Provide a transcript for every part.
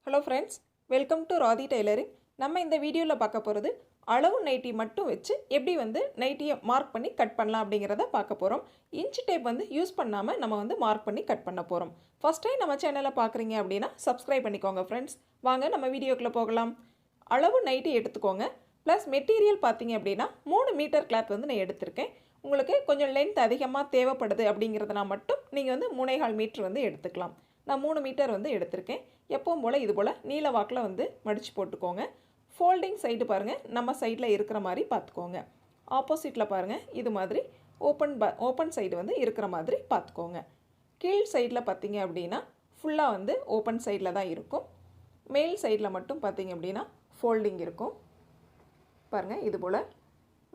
Hello friends, welcome to Radhi tailoring. நம்ம இந்த வீடியோவில் பார்க்க போகிறது அளவு நைட்டி மட்டும் வச்சு எப்படி நைட்டியை மார்க் பண்ணி கட் பண்ணலாம் அப்படிங்கிறத பார்க்க போகிறோம். இன்ச் டேப் யூஸ் பண்ணாமல் நம்ம மார்க் பண்ணி கட் பண்ண போகிறோம். ஃபஸ்ட் டைம் நம்ம சேனலை பார்க்குறீங்க அப்படின்னா சப்ஸ்கிரைப் பண்ணிக்கோங்க ஃப்ரெண்ட்ஸ். வாங்க நம்ம வீடியோக்குள்ளே போகலாம். அளவு நைட்டி எடுத்துக்கோங்க. ப்ளஸ் மெட்டீரியல் பார்த்தீங்க அப்படின்னா 3 மீட்டர் கிளாத் நான் எடுத்திருக்கேன். உங்களுக்கு கொஞ்சம் லென்த் அதிகமாக தேவைப்படுது அப்படிங்கிறதுனா மட்டும் நீங்கள் 3.25 மீட்டர் எடுத்துக்கலாம். நான் 3 மீட்டர் எடுத்திருக்கேன். எப்பவும் போல் இது போல் நீல வாக்கில் மடித்து போட்டுக்கோங்க. ஃபோல்டிங் சைடு பாருங்கள், நம்ம சைடில் இருக்கிற மாதிரி பார்த்துக்கோங்க. ஆப்போசிட்டில் பாருங்கள், இது மாதிரி ஓப்பன் சைடு இருக்கிற மாதிரி பார்த்துக்கோங்க. கீழ் சைடில் பார்த்தீங்க அப்படின்னா ஃபுல்லாக ஓப்பன் சைடில் தான் இருக்கும். மேல் சைடில் மட்டும் பார்த்தீங்க அப்படின்னா ஃபோல்டிங் இருக்கும். பாருங்கள், இது போல்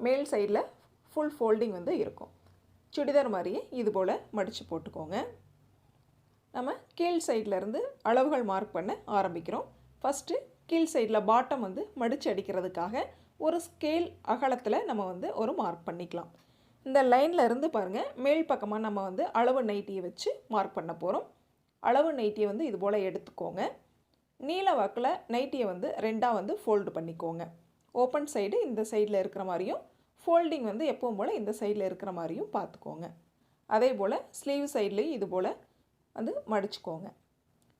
மேல் சைடில் ஃபுல் ஃபோல்டிங் இருக்கும். சுடிதார் மாதிரியே இது போல் மடித்து போட்டுக்கோங்க. நம்ம கீழ் சைட்லேருந்து அளவுகள் மார்க் பண்ண ஆரம்பிக்கிறோம். ஃபஸ்ட்டு கீழ் சைடில் பாட்டம் மடித்து அடிக்கிறதுக்காக ஒரு ஸ்கேல் அகலத்தில் நம்ம ஒரு மார்க் பண்ணிக்கலாம். இந்த லைனில் இருந்து பாருங்கள், மேல் பக்கமாக நம்ம அளவு நைட்டியை வச்சு மார்க் பண்ண போகிறோம். அளவு நைட்டியை இது போல் எடுத்துக்கோங்க. நீல வாக்கில் நைட்டியை ரெண்டாக ஃபோல்டு பண்ணிக்கோங்க. ஓப்பன் சைடு இந்த சைடில் இருக்கிற மாதிரியும், ஃபோல்டிங் எப்பவும் போல் இந்த சைடில் இருக்கிற மாதிரியும் பார்த்துக்கோங்க. அதே போல் ஸ்லீவ் சைட்லேயும் இது போல் மடிச்சுக்கோங்க.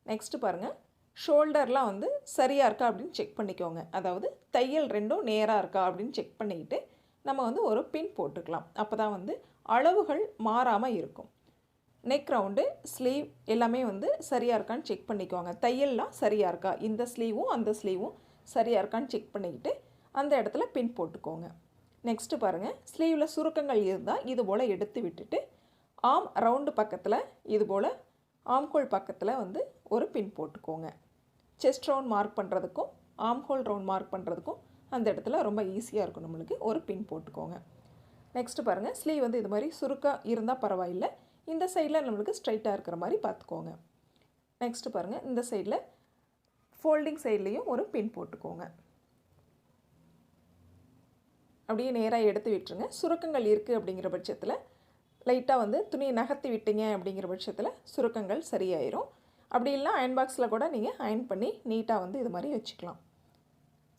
நெக்ஸ்ட்டு பாருங்கள், ஷோல்டர்லாம் சரியாக இருக்கா அப்படின்னு செக் பண்ணிக்கோங்க. அதாவது தையல் ரெண்டும் நேராக இருக்கா அப்படின்னு செக் பண்ணிக்கிட்டு நம்ம ஒரு பின் போட்டுக்கலாம். அப்போ தான் அளவுகள் மாறாமல் இருக்கும். நெக் ரவுண்டு, ஸ்லீவ் எல்லாமே சரியாக இருக்கான்னு செக் பண்ணிக்கோங்க. தையல்லாம் சரியாக இருக்கா, இந்த ஸ்லீவும் அந்த ஸ்லீவும் சரியாக இருக்கான்னு செக் பண்ணிக்கிட்டு அந்த இடத்துல பின் போட்டுக்கோங்க. நெக்ஸ்ட்டு பாருங்கள், ஸ்லீவில் சுருக்கங்கள் இருந்தால் இது போல் எடுத்து விட்டுட்டு ஆம் ரவுண்டு பக்கத்தில் இது போல் ஆம்ஹோல் பக்கத்தில் ஒரு பின் போட்டுக்கோங்க. செஸ்ட் ரவுண்ட் மார்க் பண்ணுறதுக்கும் ஆம்ஹோல் ரவுண்ட் மார்க் பண்ணுறதுக்கும் அந்த இடத்துல ரொம்ப ஈஸியாக இருக்கும். நம்மளுக்கு ஒரு பின் போட்டுக்கோங்க. நெக்ஸ்ட்டு பாருங்கள், ஸ்லீவ் இது மாதிரி சுருக்கம் இருந்தால் பரவாயில்லை. இந்த சைடில் நம்மளுக்கு ஸ்ட்ரைட்டாக இருக்கிற மாதிரி பார்த்துக்கோங்க. நெக்ஸ்ட்டு பாருங்கள், இந்த சைடில் ஃபோல்டிங் சைட்லேயும் ஒரு பின் போட்டுக்கோங்க. அப்படியே நேராக எடுத்து விட்டுருங்க. சுருக்கங்கள் இருக்குது அப்படிங்கிற பட்சத்தில் லைட்டாக துணியை நகர்த்தி விட்டீங்க அப்படிங்கிற பட்சத்தில் சுருக்கங்கள் சரியாயிரும். அப்படி இல்லை அயன் பாக்ஸில் கூட நீங்கள் அயன் பண்ணி நீட்டாக இது மாதிரி வச்சுக்கலாம்.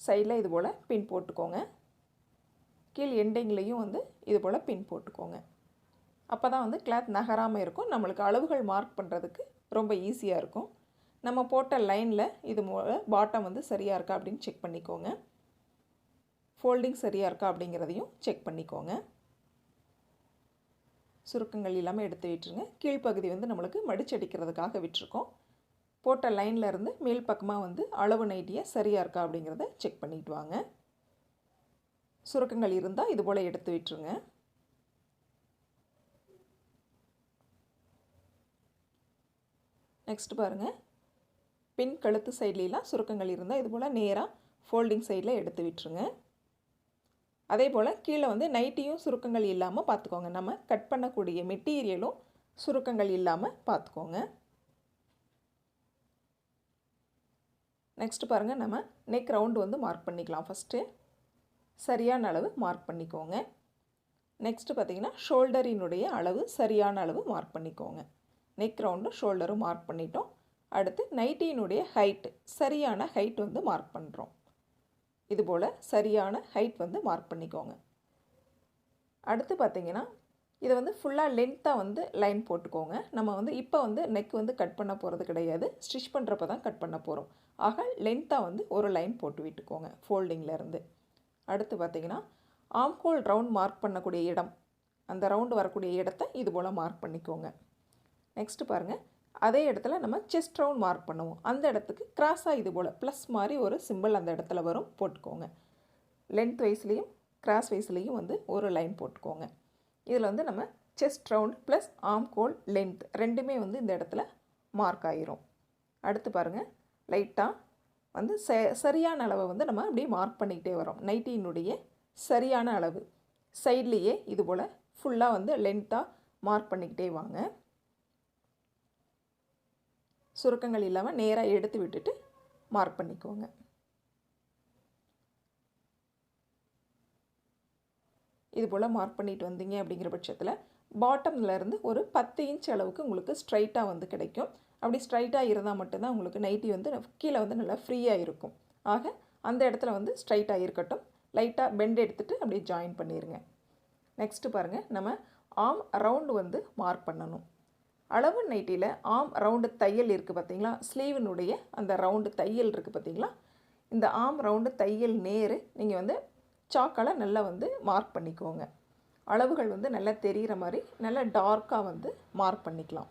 சைடில் இது போல் பின் போட்டுக்கோங்க. கீழ் எண்டிங்லேயும் இது போல் பின் போட்டுக்கோங்க. அப்போ தான் கிளாத் நகராமல் இருக்கும். நம்மளுக்கு அளவுகள் மார்க் பண்ணுறதுக்கு ரொம்ப ஈஸியாக இருக்கும். நம்ம போட்ட லைனில் இது போல் பாட்டம் சரியாக இருக்கா அப்படின்னு செக் பண்ணிக்கோங்க. ஃபோல்டிங் சரியாக இருக்கா அப்படிங்கிறதையும் செக் பண்ணிக்கோங்க. சுருக்கங்கள் இல்லாமல் எடுத்து விட்டுருங்க. கீழ்ப்பகுதி நம்மளுக்கு மடிச்சடிக்கிறதுக்காக விட்டுருக்கோம். போட்ட லைனில் இருந்து மேல் பக்கமாக அளவு நைட்டியை சரியாக இருக்கா அப்படிங்கிறத செக் பண்ணிட்டு வாங்க. சுருக்கங்கள் இருந்தால் இது போல் எடுத்து விட்டுருங்க. நெக்ஸ்ட் பாருங்கள், பின் கழுத்து சைட்லாம் சுருக்கங்கள் இருந்தால் இது போல் நேராக ஃபோல்டிங் சைடில் எடுத்து விட்டுருங்க. அதே போல் கீழே நைட்டியும் சுருக்கங்கள் இல்லாமல் பார்த்துக்கோங்க. நம்ம கட் பண்ணக்கூடிய மெட்டீரியலும் சுருக்கங்கள் இல்லாமல் பார்த்துக்கோங்க. நெக்ஸ்ட்டு பாருங்கள், நம்ம நெக் ரவுண்டு மார்க் பண்ணிக்கலாம். ஃபஸ்ட்டு சரியான அளவு மார்க் பண்ணிக்கோங்க. நெக்ஸ்ட்டு பார்த்திங்கன்னா ஷோல்டரினுடைய அளவு சரியான அளவு மார்க் பண்ணிக்கோங்க. நெக் ரவுண்டும் ஷோல்டரும் மார்க் பண்ணிட்டோம். அடுத்து நைட்டியினுடைய ஹைட்டு சரியான ஹைட் மார்க் பண்ணுறோம். இது போல் சரியான ஹைட் மார்க் பண்ணிக்கோங்க. அடுத்து பார்த்திங்கன்னா இதை ஃபுல்லாக லென்த்தாக லைன் போட்டுக்கோங்க. நம்ம இப்போ நெக் கட் பண்ண போகிறது கிடையாது. ஸ்டிச் பண்ணுறப்ப தான் கட் பண்ண போகிறோம். ஆக லென்த்தாக ஒரு லைன் போட்டு விட்டுக்கோங்க ஃபோல்டிங்லேருந்து. அடுத்து பார்த்திங்கன்னா ஆம்ஹோல் ரவுண்ட் மார்க் பண்ணக்கூடிய இடம், அந்த ரவுண்டு வரக்கூடிய இடத்த இது போல் மார்க் பண்ணிக்கோங்க. நெக்ஸ்ட்டு பாருங்கள், அதே இடத்துல நம்ம செஸ்ட் ரவுண்ட் மார்க் பண்ணுவோம். அந்த இடத்துக்கு கிராஸாக இது போல் ப்ளஸ் மாதிரி ஒரு சிம்பிள் அந்த இடத்துல வரும், போட்டுக்கோங்க. லென்த் வைஸ்லேயும் கிராஸ் வைஸ்லேயும் ஒரு லைன் போட்டுக்கோங்க. இதில் நம்ம chest round plus armhole length ரெண்டுமே இந்த இடத்துல மார்க் ஆகிரும். அடுத்து பாருங்கள், லைட்டாக சரியான அளவை நம்ம அப்படியே மார்க் பண்ணிக்கிட்டே வரோம். நைட்டியினுடைய சரியான அளவு சைட்லேயே இது போல் ஃபுல்லாக லென்த்தாக மார்க் பண்ணிக்கிட்டே வாங்க. சுருக்கங்கள் இல்லாமல் நேராக எடுத்து விட்டுட்டு மார்க் பண்ணிக்கோங்க. இது போல் மார்க் பண்ணிட்டு வந்தீங்க அப்படிங்கிற பட்சத்தில் பாட்டம்லேருந்து ஒரு 10 இன்ச் அளவுக்கு உங்களுக்கு ஸ்ட்ரைட்டாக கிடைக்கும். அப்படி ஸ்ட்ரைட்டாக இருந்தால் மட்டும்தான் உங்களுக்கு நைட்டி வந்து கீழே வந்து நல்லா ஃப்ரீயாக இருக்கும். ஆக அந்த இடத்துல வந்து ஸ்ட்ரைட்டாக இருக்கட்டும். லைட்டாக பெண்ட் எடுத்துகிட்டு அப்படியே ஜாயின் பண்ணிடுங்க. நெக்ஸ்ட்டு பாருங்கள், நம்ம ஆர்ம் ரவுண்டு வந்து மார்க் பண்ணணும். அளவு நைட்டியில் ஆர்ம் ரவுண்டு தையல் இருக்குது பார்த்தீங்களா, ஸ்லீவினுடைய அந்த ரவுண்டு தையல் இருக்குது பார்த்தீங்களா, இந்த ஆர்ம் ரவுண்டு தையல் நேர் நீங்கள் வந்து சாக்கால் நல்லா வந்து மார்க் பண்ணிக்கோங்க. அளவுகள் வந்து நல்லா தெரிகிற மாதிரி நல்லா டார்க்காக வந்து மார்க் பண்ணிக்கலாம்.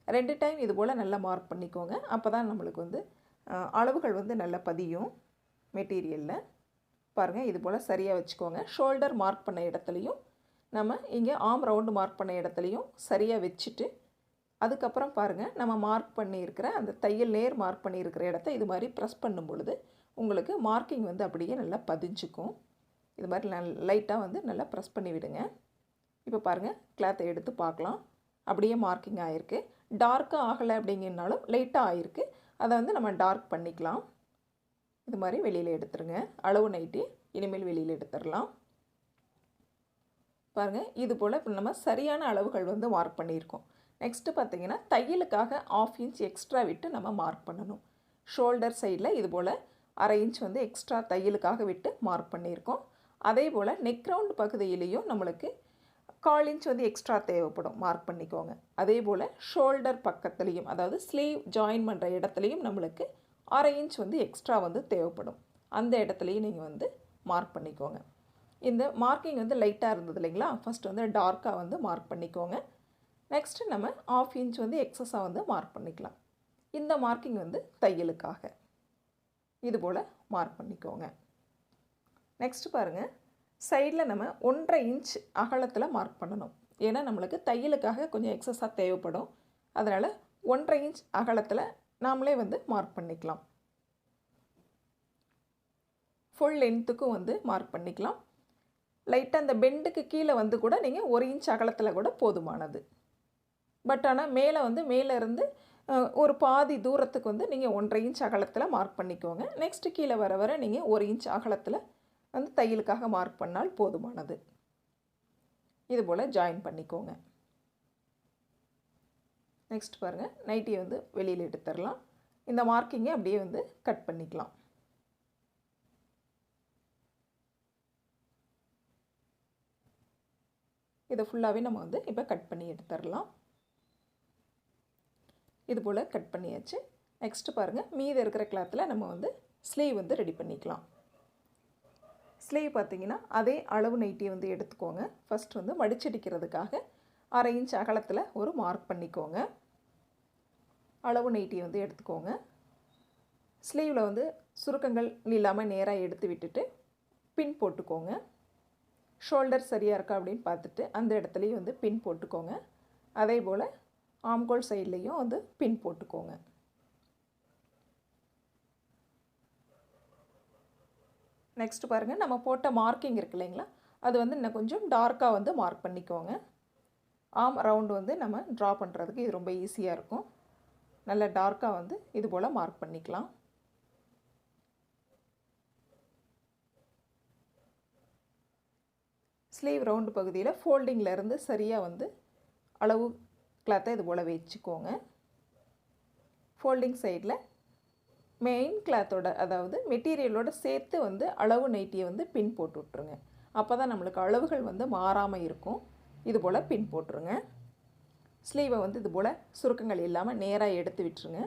2 டைம் இது போல் நல்லா மார்க் பண்ணிக்கோங்க. அப்போ தான் நம்மளுக்கு வந்து அளவுகள் வந்து நல்லா பதியும் மெட்டீரியலில். பாருங்கள், இது போல் சரியாக வச்சுக்கோங்க. ஷோல்டர் மார்க் பண்ண இடத்துலையும் நம்ம இங்கே ஆர்ம் ரவுண்டு மார்க் பண்ண இடத்துலையும் சரியாக வச்சுட்டு, அதுக்கப்புறம் பாருங்கள், நம்ம மார்க் பண்ணியிருக்கிற அந்த தையல் நேர் மார்க் பண்ணியிருக்கிற இடத்த இது மாதிரி ப்ரெஸ் பண்ணும் பொழுது உங்களுக்கு மார்க்கிங் வந்து அப்படியே நல்லா பதிஞ்சுக்கும். இது மாதிரி லைட்டாக வந்து நல்லா ப்ரெஸ் பண்ணி விடுங்க. இப்போ பாருங்கள், கிளாத்தை எடுத்து பார்க்கலாம். அப்படியே மார்க்கிங் ஆகிருக்கு. டார்க்காக ஆகலை அப்படிங்கனாலும் லைட்டாக ஆகிருக்கு. அதை வந்து நம்ம டார்க் பண்ணிக்கலாம். இது மாதிரி வெளியில் எடுத்துருங்க. அளவு நைட்டி இனிமேல் வெளியில் எடுத்துடலாம். பாருங்கள், இது போல் இப்போ நம்ம சரியான அளவுகள் வந்து மார்க் பண்ணியிருக்கோம். நெக்ஸ்ட்டு பார்த்திங்கன்னா, தையலுக்காக 1/2 இன்ச் எக்ஸ்ட்ரா விட்டு நம்ம மார்க் பண்ணணும். ஷோல்டர் சைடில் இது போல் 1/2 இன்ச் வந்து எக்ஸ்ட்ரா தையலுக்காக விட்டு மார்க் பண்ணியிருக்கோம். அதே போல் நெக் ரவுண்ட் பகுதியிலையும் நம்மளுக்கு 1/4 இன்ச் வந்து எக்ஸ்ட்ரா தேவைப்படும், மார்க் பண்ணிக்கோங்க. அதே போல் ஷோல்டர் பக்கத்துலேயும், அதாவது ஸ்லீவ் ஜாயின் பண்ணுற இடத்துலையும் நம்மளுக்கு 1/2 இன்ச் வந்து எக்ஸ்ட்ரா வந்து தேவைப்படும். அந்த இடத்துலையும் நீங்கள் வந்து மார்க் பண்ணிக்கோங்க. இந்த மார்க்கிங் வந்து லைட்டாக இருந்தது இல்லைங்களா, ஃபஸ்ட் வந்து டார்க்காக வந்து மார்க் பண்ணிக்கோங்க. நெக்ஸ்ட்டு நம்ம 1/2 இன்ச் வந்து எக்ஸஸாக வந்து மார்க் பண்ணிக்கலாம். இந்த மார்க்கிங் வந்து தையலுக்காக இது போல் மார்க் பண்ணிக்கோங்க. நெக்ஸ்ட்டு பாருங்கள், சைடில் நம்ம 1/2 இன்ச் அகலத்தில் மார்க் பண்ணணும். ஏன்னா நம்மளுக்கு தையலுக்காக கொஞ்சம் எக்ஸஸாக தேவைப்படும். அதனால் 1/2 இன்ச் அகலத்தில் நாமளே வந்து மார்க் பண்ணிக்கலாம். ஃபுல் லென்த்துக்கும் வந்து மார்க் பண்ணிக்கலாம். லைட்டாக அந்த பெண்டுக்கு கீழே வந்து கூட நீங்கள் 1 இன்ச் அகலத்தில் கூட போதுமானது. பட் ஆனால் மேலே வந்து மேலே இருந்து ஒரு பாதி தூரத்துக்கு வந்து நீங்கள் 1/2 இன்ச் அகலத்தில் மார்க் பண்ணிக்கோங்க. நெக்ஸ்ட்டு கீழே வர வர நீங்கள் 1 இன்ச் அகலத்தில் வந்து தையலுக்காக மார்க் பண்ணால் போதுமானது. இது போல் ஜாயின் பண்ணிக்கோங்க. நெக்ஸ்ட் பாருங்கள், நைட்டியை வந்து வெளியில் எடுத்துடலாம். இந்த மார்க்கிங்கை அப்படியே வந்து கட் பண்ணிக்கலாம். இதை ஃபுல்லாகவே நம்ம வந்து இப்போ கட் பண்ணி எடுத்துடலாம். இது போல் கட் பண்ணியாச்சு. நெக்ஸ்ட்டு பாருங்கள், மீதி இருக்கிற கிளாத்தில் நம்ம வந்து ஸ்லீவ் வந்து ரெடி பண்ணிக்கலாம். ஸ்லீவ் பார்த்திங்கன்னா அதே அளவு நைட்டியை வந்து எடுத்துக்கோங்க. ஃபஸ்ட் வந்து மடிச்சடிக்கிறதுக்காக 1/2 இன்ச் அகலத்தில் ஒரு மார்க் பண்ணிக்கோங்க. அளவு நைட்டியை வந்து எடுத்துக்கோங்க. ஸ்லீவில் வந்து சுருக்கங்கள் இல்லாமல் நேராக எடுத்து விட்டுட்டு பின் போட்டுக்கோங்க. ஷோல்டர் சரியாக இருக்கா அப்படின்னு பார்த்துட்டு அந்த இடத்துலையும் வந்து பின் போட்டுக்கோங்க. அதே போல் ஆம்கோல் சைட்லேயும் வந்து பின் போட்டுக்கோங்க. நெக்ஸ்ட் பாருங்கள், நம்ம போட்ட மார்க்கிங் இருக்கு இல்லைங்களா, அது வந்து இன்னும் கொஞ்சம் டார்க்காக வந்து மார்க் பண்ணிக்கோங்க. ஆர்ம் ரவுண்டு வந்து நம்ம ட்ரா பண்ணுறதுக்கு இது ரொம்ப ஈஸியாக இருக்கும். நல்ல டார்க்காக வந்து இது போல் மார்க் பண்ணிக்கலாம். ஸ்லீவ் ரவுண்டு பகுதியில் ஃபோல்டிங்கில் இருந்து சரியாக வந்து அளவு கிளாத்தை இது போல் வச்சுக்கோங்க. ஃபோல்டிங் சைடில் மெயின் கிளாத்தோட, அதாவது மெட்டீரியலோடு சேர்த்து வந்து அளவு நைட்டியை வந்து பின் போட்டு விட்ருங்க. அப்போ தான் நம்மளுக்கு அளவுகள் வந்து மாறாமல் இருக்கும். இது போல் பின் போட்டுருங்க. ஸ்லீவை வந்து இது போல் சுருக்கங்கள் இல்லாமல் நேராக எடுத்து விட்டுருங்க.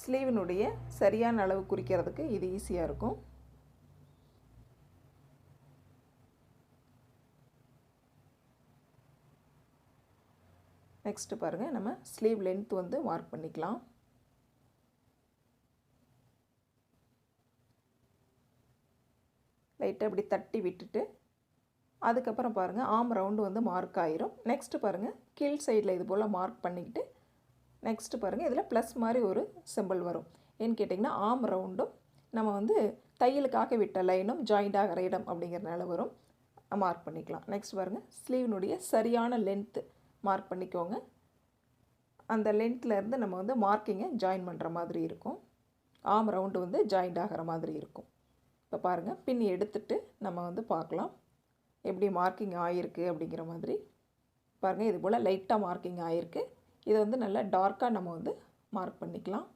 ஸ்லீவினுடைய சரியான அளவு குறிக்கிறதுக்கு இது ஈஸியாக இருக்கும். நெக்ஸ்ட்டு பாருங்கள், நம்ம ஸ்லீவ் லென்த் வந்து மார்க் பண்ணிக்கலாம். லைட்டாக இப்படி தட்டி விட்டுட்டு அதுக்கப்புறம் பாருங்கள் ஆர்ம் ரவுண்டு வந்து மார்க் ஆயிரும். நெக்ஸ்ட்டு பாருங்கள், கீழ் சைடில் இது போல் மார்க் பண்ணிக்கிட்டு நெக்ஸ்ட்டு பாருங்கள், இதில் ப்ளஸ் மாதிரி ஒரு சிம்பிள் வரும். ஏன்னு கேட்டிங்கன்னா ஆர்ம் ரவுண்டும் நம்ம வந்து தையலுக்காக விட்ட லைனும் ஜாயிண்ட் ஆகிற இடம் அப்படிங்கிறனால வரும். மார்க் பண்ணிக்கலாம். நெக்ஸ்ட் பாருங்கள், ஸ்லீவ்னுடைய சரியான லென்த்து மார்க் பண்ணிக்கோங்க. அந்த லென்த்லேருந்து நம்ம வந்து மார்க்கிங்கை ஜாயின் பண்ணுற மாதிரி இருக்கும். ஆர்ம் ரவுண்டு வந்து ஜாயிண்ட் ஆகிற மாதிரி இருக்கும். இப்போ பாருங்கள், பின் எடுத்துட்டு நம்ம வந்து பார்க்கலாம் எப்படி மார்க்கிங் ஆகிருக்கு அப்படிங்கிற மாதிரி. பாருங்கள், இது போல் லைட்டாக மார்க்கிங் ஆகிருக்கு. இதை வந்து நல்லா டார்க்காக நம்ம வந்து மார்க் பண்ணிக்கலாம்.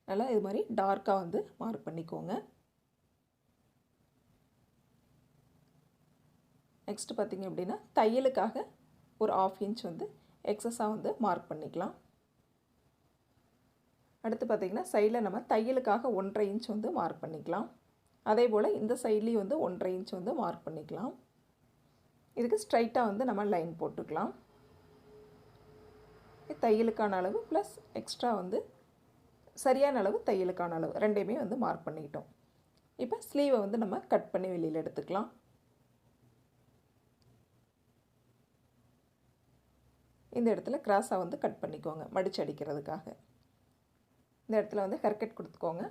நல்லா இது மாதிரி டார்க்காக வந்து மார்க் பண்ணிக்கோங்க. நெக்ஸ்ட் பார்த்திங்க அப்படின்னா தையலுக்காக ஒரு 1/2 இன்ச் வந்து எக்ஸஸாக வந்து மார்க் பண்ணிக்கலாம். அடுத்து பார்த்திங்கன்னா சைடில் நம்ம தையலுக்காக 1/2 இன்ச் வந்து மார்க் பண்ணிக்கலாம். அதே போல் இந்த சைட்லேயும் வந்து 1/2 இன்ச் வந்து மார்க் பண்ணிக்கலாம். இதுக்கு ஸ்ட்ரைட்டாக வந்து நம்ம லைன் போட்டுக்கலாம். தையலுக்கான அளவு ப்ளஸ் எக்ஸ்ட்ரா வந்து சரியான அளவு தையலுக்கான அளவு ரெண்டையுமே வந்து மார்க் பண்ணிக்கிட்டோம். இப்போ ஸ்லீவை வந்து நம்ம கட் பண்ணி வெளியில் எடுத்துக்கலாம். இந்த இடத்துல கிராஸாக வந்து கட் பண்ணிக்கோங்க மடித்து அடிக்கிறதுக்காக. இந்த இடத்துல வந்து ஹேர்கட் கொடுத்துக்கோங்க.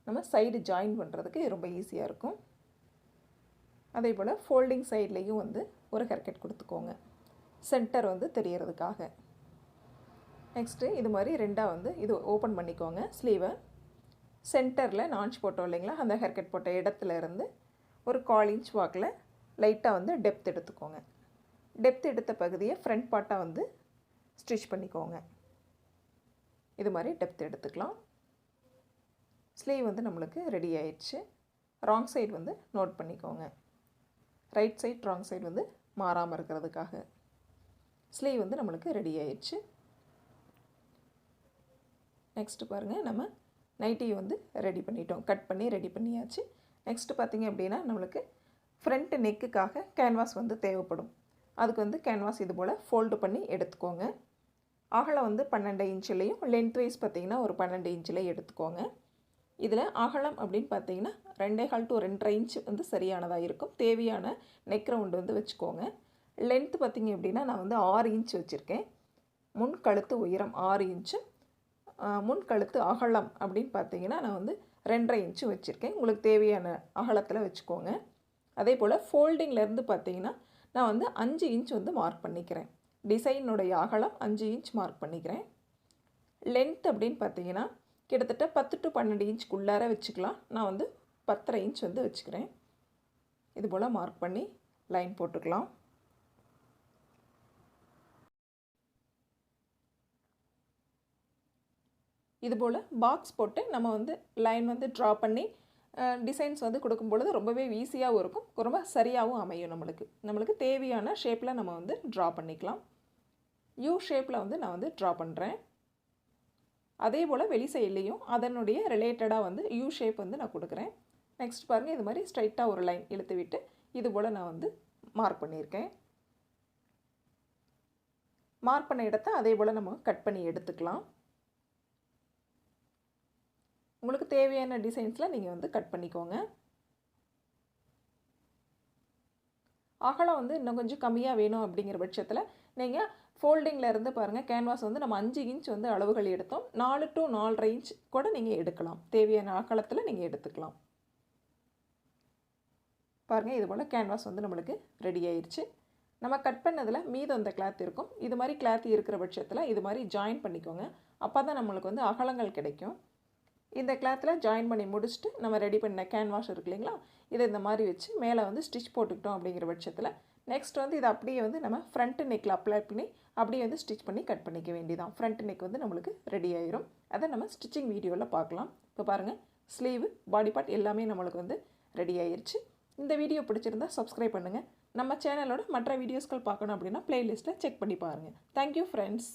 நம்ம சைடு ஜாயின் பண்ணுறதுக்கு ரொம்ப ஈஸியாக இருக்கும். அதே போல் ஃபோல்டிங் சைட்லேயும் வந்து ஒரு ஹேர்கட் கொடுத்துக்கோங்க சென்டர் வந்து தெரியறதுக்காக. நெக்ஸ்ட்டு இது மாதிரி ரெண்டாக வந்து இது ஓப்பன் பண்ணிக்கோங்க ஸ்லீவை. சென்டரில் நான்ச் போட்டோம் இல்லைங்களா, அந்த ஹேர்கட் போட்ட இடத்துல இருந்து ஒரு 1/4 இன்ச் வாக்கில் லைட்டாக வந்து டெப்த் எடுத்துக்கோங்க. டெப்த் எடுத்த பகுதியை ஃப்ரண்ட் பார்ட்டாக வந்து ஸ்டிச் பண்ணிக்கோங்க. இது மாதிரி டெப்த் எடுத்துக்கலாம். ஸ்லீவ் வந்து நம்மளுக்கு ரெடி ஆயிடுச்சு. ராங் சைடு வந்து நோட் பண்ணிக்கோங்க. ரைட் சைட் ராங் சைடு வந்து மாறாமல் இருக்கிறதுக்காக. ஸ்லீவ் வந்து நம்மளுக்கு ரெடி ஆயிடுச்சு. நெக்ஸ்ட்டு பாருங்கள், நம்ம நைட்டி வந்து ரெடி பண்ணிட்டோம். கட் பண்ணி ரெடி பண்ணியாச்சு. நெக்ஸ்ட்டு பார்த்திங்க அப்படின்னா நம்மளுக்கு ஃப்ரண்ட் நெக்குக்காக கேன்வாஸ் வந்து தேவைப்படும். அதுக்கு வந்து கேன்வாஸ் இது போல் ஃபோல்டு பண்ணி எடுத்துக்கோங்க. அகலம் வந்து 12 இன்ச்சுலேயும் லென்த் வைஸ் பார்த்திங்கன்னா ஒரு 12 இன்ச்சில் எடுத்துக்கோங்க. இதில் அகலம் அப்படின்னு பார்த்தீங்கன்னா 2.25 to 2.5 இன்ச் வந்து சரியானதாக இருக்கும். தேவையான நெக் ரவுண்டு வந்து வச்சுக்கோங்க. லென்த்து பார்த்திங்க அப்படின்னா நான் வந்து 6 இன்ச் வச்சுருக்கேன். முன் கழுத்து உயரம் 6 இன்ச்சு, முன் கழுத்து அகலம் அப்படின்னு பார்த்தீங்கன்னா நான் வந்து 2.5 இன்ச்சு வச்சுருக்கேன். உங்களுக்கு தேவையான அகலத்தில் வச்சுக்கோங்க. அதே போல் ஃபோல்டிங்லேருந்து பார்த்தீங்கன்னா நான் வந்து 5 இன்ச் வந்து மார்க் பண்ணிக்கிறேன். டிசைனுடைய அகலம் 5 இன்ச் மார்க் பண்ணிக்கிறேன். லென்த் அப்படின்னு பார்த்தீங்கன்னா கிட்டத்தட்ட 10 to 12 இன்ச்சுக்குள்ளார வச்சுக்கலாம். நான் வந்து 10.5 இன்ச் வந்து வச்சுக்கிறேன். இது போல் மார்க் பண்ணி லைன் போட்டுக்கலாம். இது போல் பாக்ஸ் போட்டு நம்ம வந்து லைன் வந்து ட்ரா பண்ணி டிசைன்ஸ் வந்து கொடுக்கும் பொழுது ரொம்பவே ஈஸியாகவும் இருக்கும், ரொம்ப சரியாகவும் அமையும். நம்மளுக்கு தேவையான ஷேப்பில் நம்ம வந்து ட்ரா பண்ணிக்கலாம். யூ ஷேப்பில் வந்து நான் வந்து ட்ரா பண்ணுறேன். அதே போல் வெளி சைட்லேயும் அதனுடைய ரிலேட்டடாக வந்து யூ ஷேப் வந்து நான் கொடுக்குறேன். நெக்ஸ்ட் பாருங்கள், இது மாதிரி ஸ்ட்ரைட்டாக ஒரு லைன் இழுத்து விட்டு இது போல் நான் வந்து மார்க் பண்ணியிருக்கேன். மார்க் பண்ண இடத்த அதே போல் நம்ம கட் பண்ணி எடுத்துக்கலாம். உங்களுக்கு தேவையான டிசைன்ஸில் நீங்கள் வந்து கட் பண்ணிக்கோங்க. அகலம் வந்து இன்னும் கொஞ்சம் கம்மியாக வேணும் அப்படிங்கிற பட்சத்தில் நீங்கள் ஃபோல்டிங்கில் இருந்து பாருங்கள், கேன்வாஸ் வந்து நம்ம 5 இன்ச் வந்து அளவுகள் எடுத்தோம். 4 to 4.5 இன்ச் கூட நீங்கள் எடுக்கலாம். தேவையான அகலத்தில் நீங்கள் எடுத்துக்கலாம். பாருங்கள், இது போல் கேன்வாஸ் வந்து நம்மளுக்கு ரெடி ஆயிடுச்சு. நம்ம கட் பண்ணதில் மீதம் அந்த கிளாத் இருக்கும். இது மாதிரி கிளாத் இருக்கிற பட்சத்தில் இது மாதிரி ஜாயின் பண்ணிக்கோங்க. அப்போ தான் நம்மளுக்கு வந்து அகலங்கள் கிடைக்கும். இந்த கிளாத்தில் ஜாயின் பண்ணி முடிச்சுட்டு நம்ம ரெடி பண்ண கேன்வாஸ் இருக்கு இல்லைங்களா, இதை இந்த மாதிரி வச்சு மேலே வந்து ஸ்டிச் போட்டுக்கிட்டோம் அப்படிங்கிற பட்சத்தில் நெக்ஸ்ட் வந்து இதை அப்படியே வந்து நம்ம ஃப்ரண்ட் நெக்கில் அப்ளை பண்ணி அப்படியே வந்து ஸ்டிச் பண்ணி கட் பண்ணிக்க வேண்டியதான். ஃப்ரண்ட் நெக் வந்து நம்மளுக்கு ரெடி ஆயிரும். அதை நம்ம ஸ்டிச்சிங் வீடியோவில் பார்க்கலாம். இப்போ பாருங்கள், ஸ்லீவு, பாடி பார்ட் எல்லாமே நம்மளுக்கு வந்து ரெடி ஆயிடுச்சு. இந்த வீடியோ பிடிச்சிருந்தால் சப்ஸ்கிரைப் பண்ணுங்கள். நம்ம சேனலோட மற்ற வீடியோஸ்கள் பார்க்கணும் அப்படின்னா ப்ளேலிஸ்ட்டில் செக் பண்ணி பாருங்கள். Thank you friends.